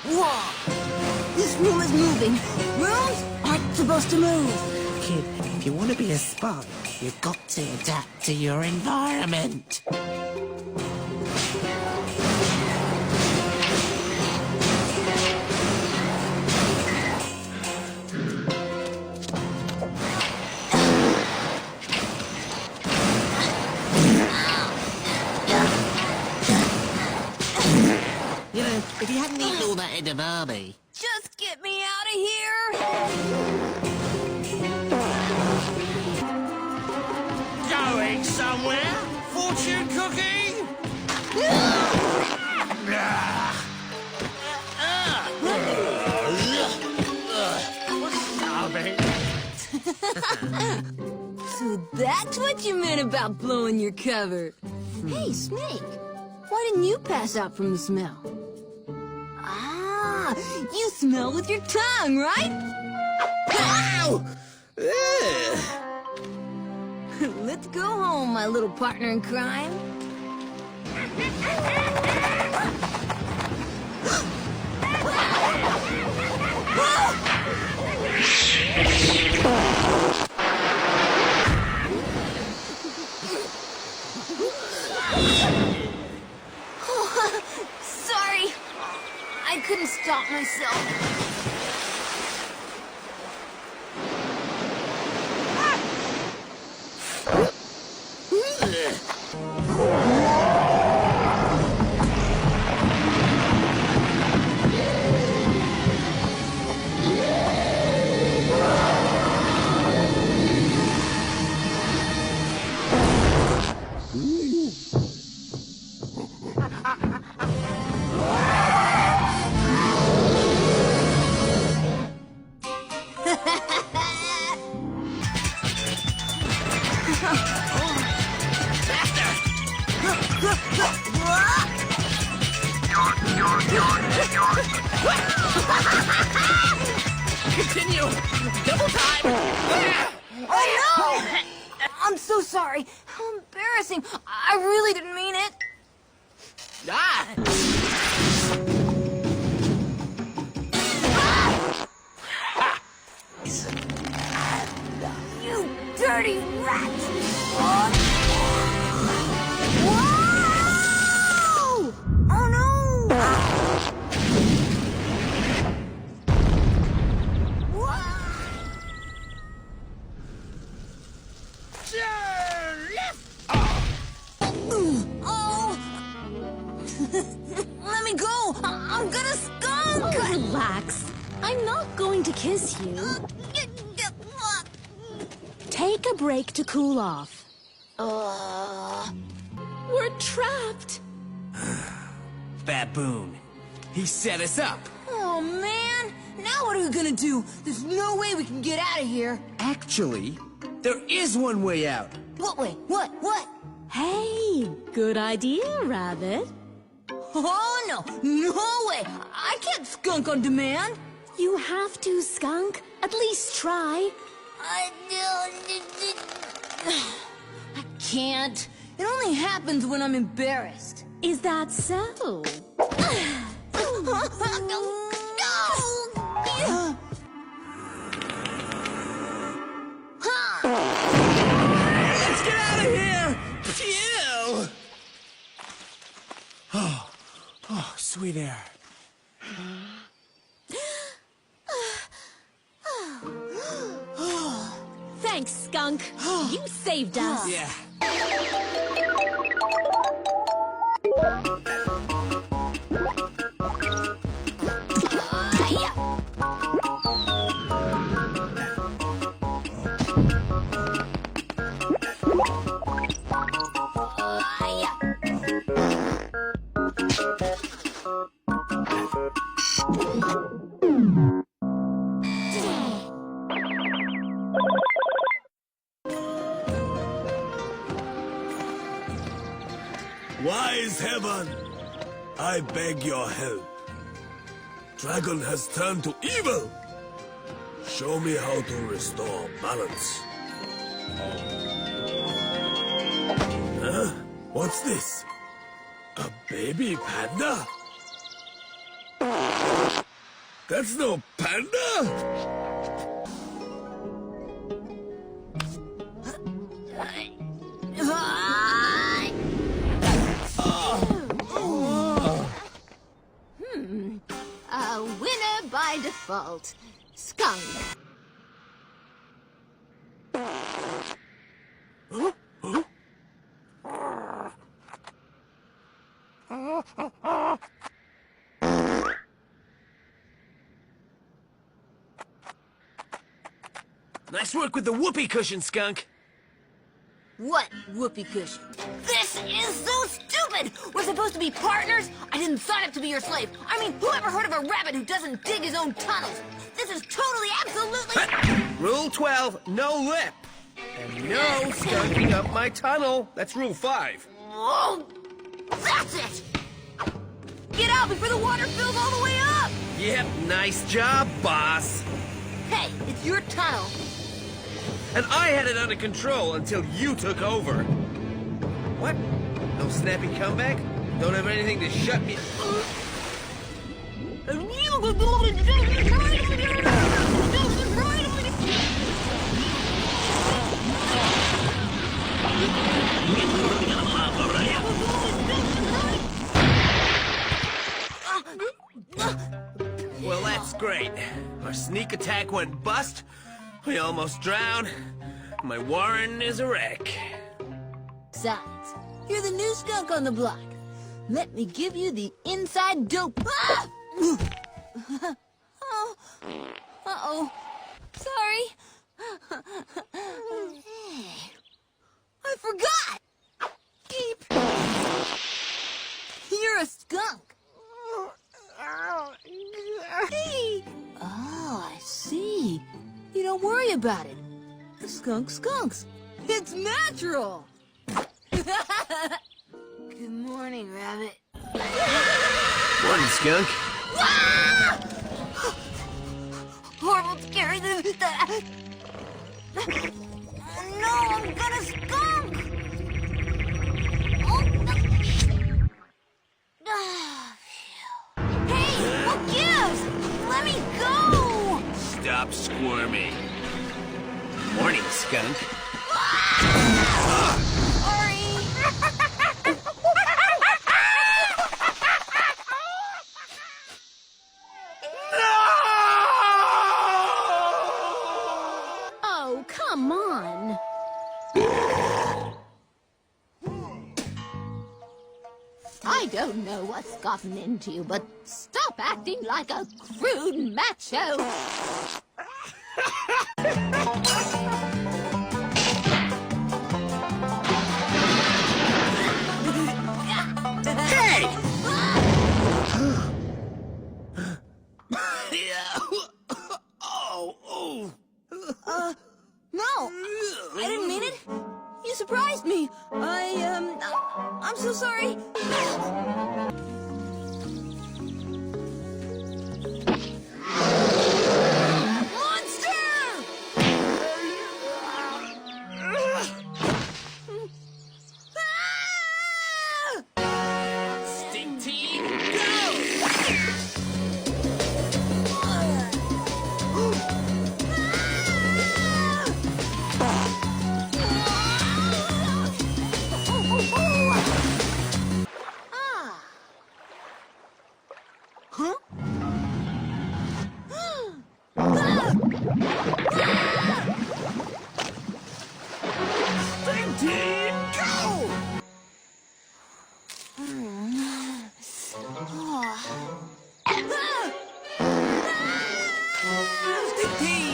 Whoa! This room is moving. Rooms aren't supposed to move. Kid, if you want to be a spunk, you've got to adapt to your environment. You know, if you hadn't eaten all that edamame... Just get me out of here! Going somewhere? Fortune cookie? So that's what you meant about blowing your cover. Hey, Snake, why didn't you pass out from the smell? Ah, you smell with your tongue, right? Ow! Let's go home, my little partner in crime. Sorry, I couldn't stop myself. Continue! Double time! Oh no! I'm so sorry. How embarrassing. I really didn't mean it. You dirty rat! Whoa! Oh no! Oh! Let me go! I'm gonna skunk! Oh, relax. I'm not going to kiss you. Take a break to cool off. We're trapped. Baboon. He set us up. Oh, man! Now what are we gonna do? There's no way we can get out of here. Actually, there is one way out. What way? What? Hey, good idea, Rabbit. Oh, no! No way! I can't skunk on demand! You have to, Skunk. At least try. I can't. It only happens when I'm embarrassed. Is that so? No! Let's get out of here! Phew! Oh, sweet air. Thanks, Skunk. You saved us. Yeah. Wise heaven, I beg your help. Dragon has turned to evil. Show me how to restore balance. Huh? What's this? A baby panda? That's no panda! A winner by default. Skunk. Nice work with the whoopee cushion, Skunk. What whoopee cushion? This is so stupid! We're supposed to be partners? I didn't sign up to be your slave. I mean, who ever heard of a rabbit who doesn't dig his own tunnels? This is totally, absolutely... Rule 12, no lip. And no skunking up my tunnel. That's Rule 5. Oh, that's it! Get out before the water fills all the way up! Yep, nice job, boss. Hey, it's your tunnel. And I had it under control until you took over. What? No snappy comeback? Don't have anything to shut me... Well, that's great. Our sneak attack went bust. We almost drowned. My warren is a wreck. Besides, you're the new skunk on the block. Let me give you the inside dope. Ah! Oh. Uh-oh. Sorry. I forgot! Beep. You're a skunk. Hey. Oh, I see. You don't worry about it. The skunk skunks. It's natural. Good morning, Rabbit. Morning, Skunk. Ah! Horrible, scary. No, I'm gonna skunk. Oh, no. Ah, phew. Hey, what gives? Let me go. Stop squirming. Morning, Skunk. Oh, come on. I don't know what's gotten into you, but stop acting like a crude macho. Hey! No, I didn't mean it. You surprised me. I'm so sorry. Stink team, go! Huh? Stink team, go! Stink team!